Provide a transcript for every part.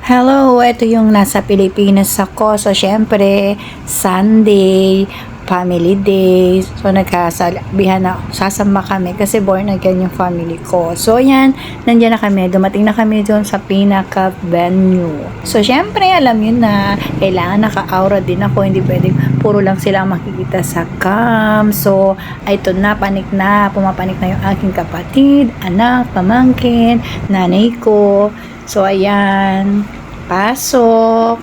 Hello, ito yung nasa Pilipinas ako. So, syempre, Sunday, family day. So, nagkasabihan na, sasama kami kasi born again yung family ko. So, yan, nandiyan na kami. Dumating na kami doon sa pinaka-venue. So, syempre, alam yun na, kailangan naka-aura din ako. Hindi pwedeng puro lang sila makikita sa cam. So, ito na, panik na. Pumapanik na yung aking kapatid, anak, pamangkin, nanay ko. So, ayan. Pasok.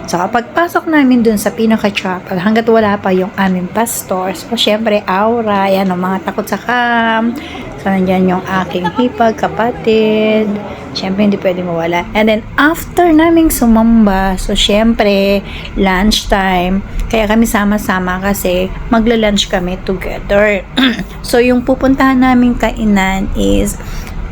So, kapag pasok namin dun sa pinaka-chapel, hanggat wala pa yung aming pastor, so, syempre, aura, yan, ang mga takot sa cam. So, nandyan yung aking hipag, kapatid. Syempre, hindi pwede mawala. And then, after naming sumamba, so, syempre, lunchtime, kaya kami sama-sama kasi magla-lunch kami together. So, yung pupuntahan naming kainan is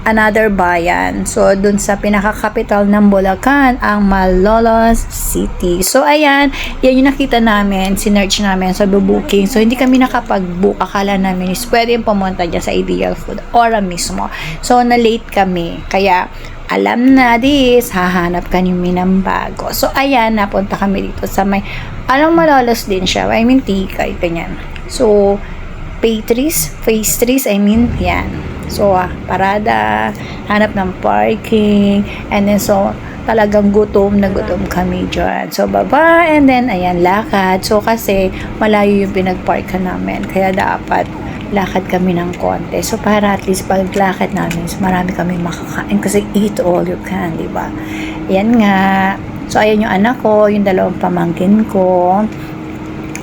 another bayan. So, dun sa pinaka-capital ng Bulacan, ang Malolos City. So, ayan, yan yung nakita namin, sinerch namin sa booking. So, hindi kami nakapag-book. Akala namin is pwede yung pumunta dyan sa Ideal Food Ora mismo. So, na-late kami. Kaya, alam na this, hahanap kami ng bago. So, ayan, napunta kami dito sa may, Malolos din siya. I mean, Tikay, ganyan. So, pastries, yan. So, parada, hanap ng parking, and then so, talagang gutom na gutom kami dyan. So, baba, and then, ayan, lakad. So, kasi, malayo yung pinagparka namin, kaya dapat lakad kami ng konti. So, para at least paglakad namin, so, marami kami makakain kasi eat all you can, di ba? Ayan nga. So, ayan yung anak ko, yung dalawang pamangkin ko,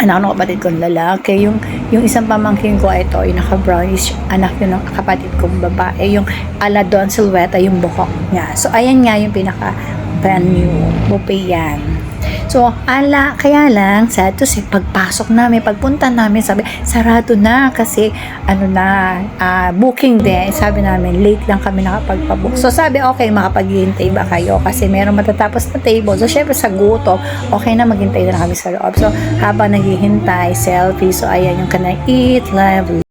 anak ng kapatid kong lalaki, yung isang pamangkin ko ito, yung naka-brownish, anak yun ng kapatid kong babae, yung ala Don Silveta, yung buhok niya. So, ayan nga yung pinaka brand new buffet yan. So, kaya lang, sad to say, pagpasok namin, pagpunta namin, sabi, sarado na kasi, booking din. Sabi namin, late lang kami nakapagpabook. So, sabi, okay, makapaghihintay ba kayo? Kasi meron matatapos na table. So, syempre, sa gutom, okay na, maghintay na kami sa loob. So, habang naghihintay, selfie. So, ayan yung kanang eat, live,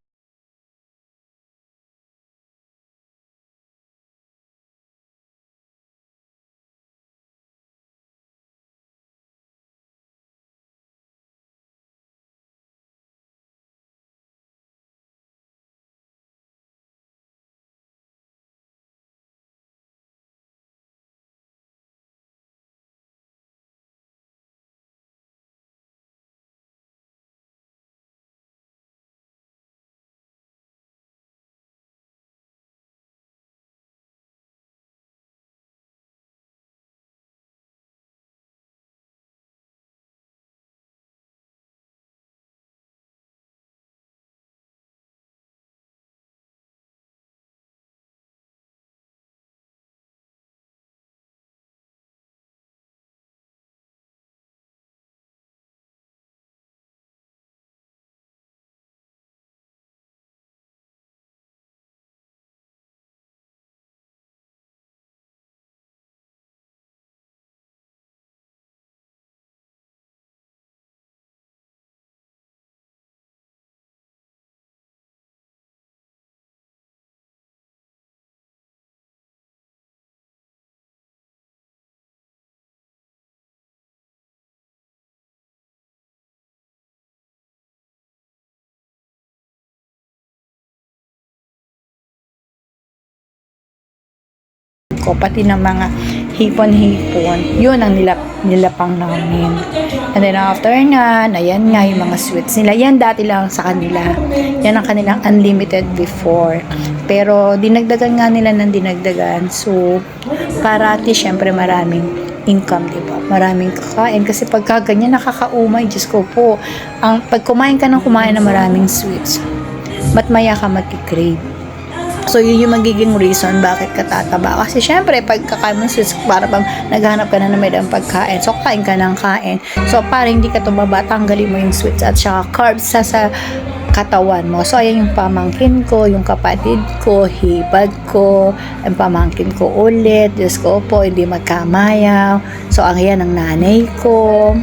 ko, pati ng mga hipon-hipon, yun ang nilapang namin. And then after nga, ayan nga yung mga sweets nila, yan dati lang sa kanila, yan ang kanilang unlimited before, pero dinagdagan nga nila ng dinagdagan, so para at least syempre maraming income, diba? Maraming kakain, kasi pagka ganyan nakakaumay, Diyos ko po, pag kumain ka ng kumain na maraming sweets, matmaya ka magkikrave. So, yun yung magiging reason bakit ka tataba. Kasi, syempre, pag kakain mo sweets, para bang naghanap ka na ng may pagkain. So, kain ka ng kain. So, para hindi ka tumaba, tanggalin mo yung sweets at saka carbs sa katawan mo. So, ayan yung pamangkin ko, yung kapatid ko, hipag ko, ang pamangkin ko ulit. Diyos ko po, hindi magkamayaw. So, ang yan ang nanay ko.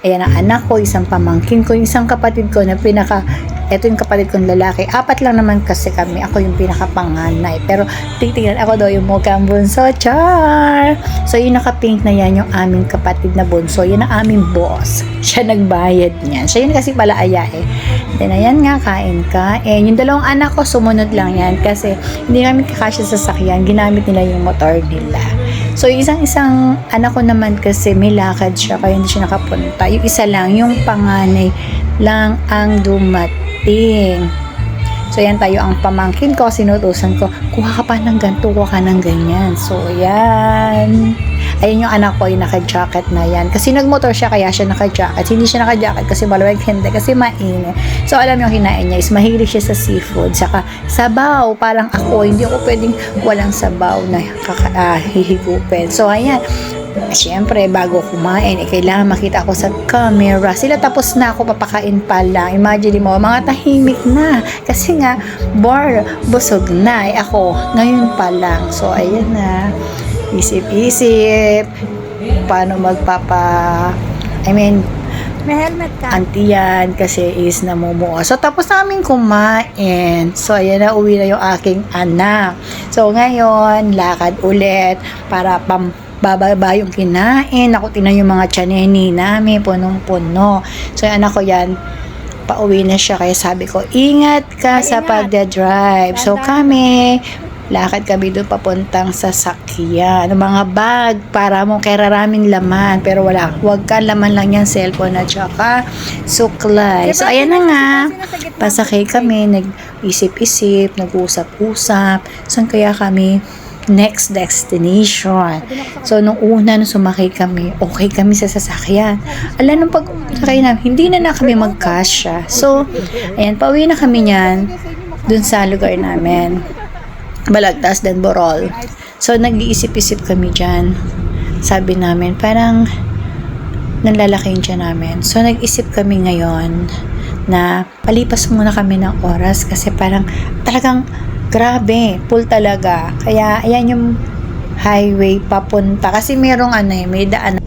Ayan ang anak ko, isang pamangkin ko, isang kapatid ko na pinaka ito yung kapatid kong lalaki. 4 lang naman kasi kami. Ako yung pinakapanganay. Pero titignan ako daw yung mukhang bunso. Char! So yung naka-pink na yan, yung aming kapatid na bunso. Yan ang aming boss. Siya nagbayad niyan. Siya yun kasi pala ayahe. Then ayan nga, kain. Yung 2 anak ko, sumunod lang yan. Kasi hindi namin kakasya sa sakyan. Ginamit nila yung motor nila. So, isang anak ko naman kasi may lakad siya, kaya hindi siya nakapunta. Yung isa lang, yung panganay lang ang dumating. So, yan tayo ang pamangkin ko, sinutusan ko, kuha ka pa ng ganito, kuha ka ng ganyan. So, yan. Ayun yung anak ko, yung naka-jacket na yan. Kasi nagmotor siya, kaya siya naka-jacket. Hindi siya naka-jacket kasi malamig, hindi. Kasi mainit. So, alam yung kinain niya is mahilig siya sa seafood. Saka, sabaw. Parang ako, hindi ako pwedeng walang sabaw na hihigupin. So, ayan. Siyempre, bago kumain, kailangan makita ako sa camera. Sila tapos na ako, papakain pa lang. Imagine mo, mga tahimik na. Kasi nga, busog na. Ako, ngayon pa lang. So, ayan na. Isip-isip paano may helmet ka. Auntie yan kasi is namumuo. So tapos namin kumain. So ayan na, uwi na yung aking anak. So ngayon lakad ulit para bababa yung kinain. Ako tinan yung mga tiyaneni namin punong-puno. So yung anak ko yan pauwi na siya, kaya sabi ko ingat ka sa pagda-drive. So kami lakad kami doon papuntang sasakyan. Mga bag para mo kay raraming laman. Pero wag ka laman lang yan, cellphone at saka suklay. So ayan na nga. Pasakay kami, nag-isip-isip, nag-usap-usap. Saan kaya kami next destination? So nung sumakay kami, okay kami sa sasakyan. Nung pag-sakay namin, hindi na kami magkasya. So ayan, pauwi na kami niyan dun sa lugar namin. Balagtas then Borol. So nag-iisip-isip kami dyan. Sabi namin parang nalalaki yung tiyan namin. So nag-isip kami ngayon na palipas muna kami ng oras kasi parang talagang grabe, full talaga. Kaya ayan yung highway papunta kasi merong may daan.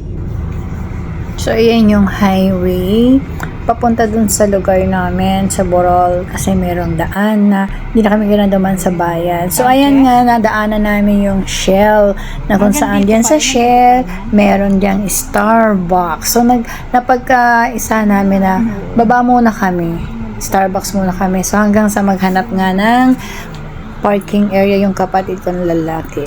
So ayan yung highway papunta dun sa lugar namin sa Borol kasi merong daan na hindi na kami ginadaman sa bayan. So ayan nga, nadaanan namin yung Shell na kung saan diyan sa Shell meron diyang Starbucks. So napagkaisa namin na baba muna kami, Starbucks muna kami. So hanggang sa maghanap nga ng parking area yung kapatid ko ng lalaki.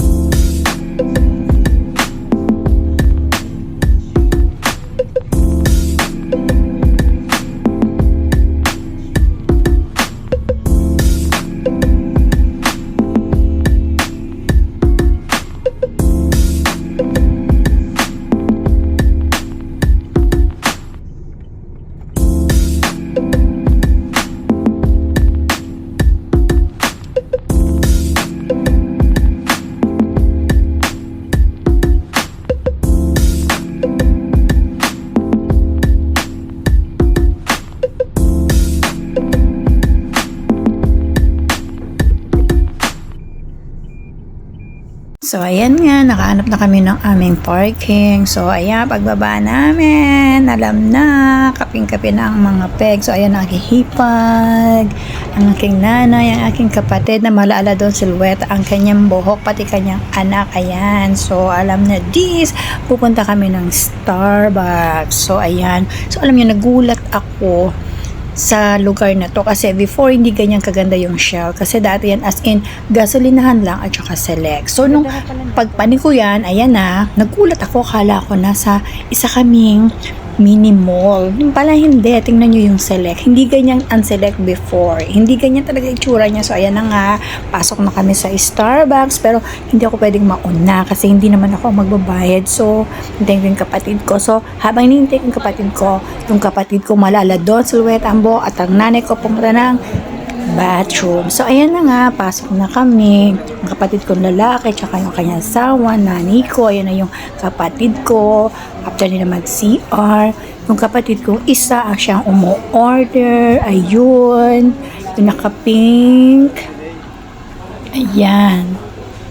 So, ayan nga, nakahanap na kami ng aming parking. So, ayan, pagbaba namin, alam na, kaping-kapi na ang mga peg. So, ayan, nakihipag, ang aking nanay, ang aking kapatid na malaala doon, silhouette, ang kanyang buhok, pati kanyang anak, ayan. So, alam na this, pupunta kami ng Starbucks. So, ayan. So, alam niyo, nagulat ako sa lugar na to kasi before hindi ganyan kaganda yung Shell kasi dati yan as in gasolinahan lang at saka select. So nung pagpanik ko yan, ayan na, nagulat ako, kala ko nasa isa kaming mini mall. Yung pala hindi, tingnan nyo yung select. Hindi ganyan unselect before. Hindi ganyan talaga itsura niya. So ayan na nga, pasok na kami sa Starbucks pero hindi ako pwedeng mauna kasi hindi naman ako magbabayad. So hintay ko yung kapatid ko. So habang hinihintay ko yung kapatid ko malala doon, silhouette ambo at ang nanay ko pumunta ng bathroom. So ayan na nga, pasok na kami. Ang kapatid kong lalaki tsaka yung kanyang asawa, nanay ko, ayan na yung kapatid ko. After nila mag-CR, yung kapatid kong isa ang siyang umu-order. Ayun, yung naka-pink. Ayan.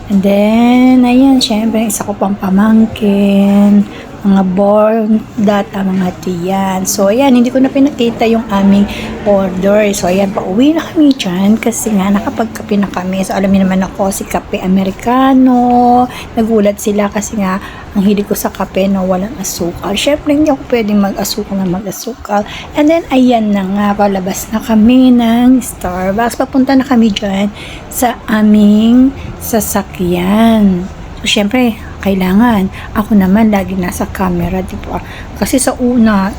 And then, ayan, syempre, isa ko pang pamangkin. mga born data, mga tiyan. So, ayan, hindi ko na pinakita yung aming order. So, ayan, pauwi na kami dyan kasi nga nakapagkape na kami. So, alam niyo naman ako, si kape Amerikano. Nagulat sila kasi nga ang hilig ko sa kape na walang asukal. Syempre, hindi ako pwedeng mag-asukal na mag-asukal. And then, ayan na nga, palabas na kami ng Starbucks. Papunta na kami dyan sa aming sasakyan. So, syempre, kailangan. Ako naman, lagi nasa camera, di ba? Kasi sa una,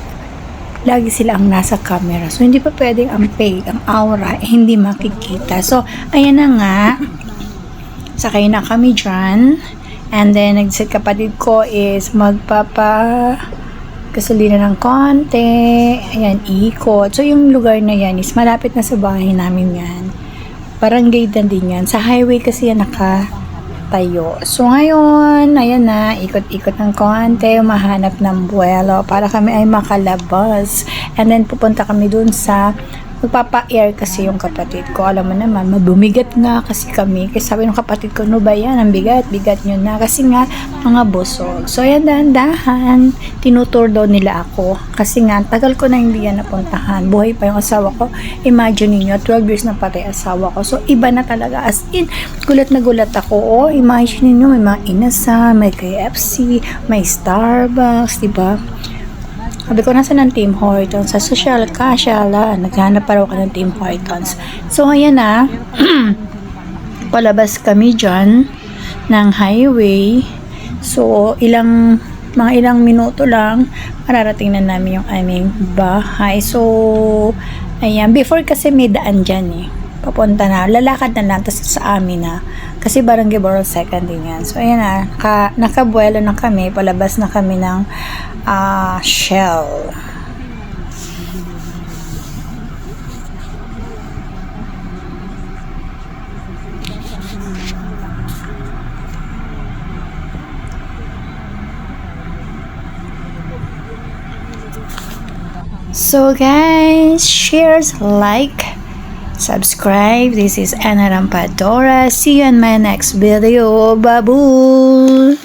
lagi sila ang nasa camera. So, hindi pa pwedeng ang fake, ang aura, hindi makikita. So, ayan na nga. Sakay na kami dyan. And then, nagsit kapatid ko is gasolina ng konti. Ayan, ikot. So, yung lugar na yan is malapit na sa bahay namin yan. Barangay na din yan. Sa highway kasi yan tayo. So, ngayon, ayan na, ikot-ikot ng konti, mahanap ng buwelo para kami ay makalabas. And then, pupunta kami dun sa magpapa-air kasi yung kapatid ko. Alam mo naman, mabumigat nga kasi kami. Kasi sabi ng kapatid ko, no ba yan? Ang bigat nyo na. Kasi nga, mga busog. So, ayan, dahan-dahan. Tinutur daw nila ako. Kasi nga, tagal ko na hindi yan napuntahan. Buhay pa yung asawa ko. Imagine niyo 12 years na pati asawa ko. So, iba na talaga. As in, gulat na gulat ako. Oh, imagine niyo may mga inasal, may KFC, may Starbucks, diba? Sabi ko, nasa ng Tim Hortons? Sa social ka, syala. Naghanap pa raw ka ng Tim Hortons. So, ayan na. Palabas kami dyan ng highway. So, mga ilang minuto lang, mararating na namin yung aming bahay. So, ayan. Before kasi may daan dyan eh. Papunta na. Lalakad na lang. Tapos sa amin na. Kasi Barangay Borough Second din yan. So, ayan na. Nakabuelo na kami. Palabas na kami ng Shell. So guys, shares, like, subscribe. This is Anna Rampadora. See you in my next video. Babu!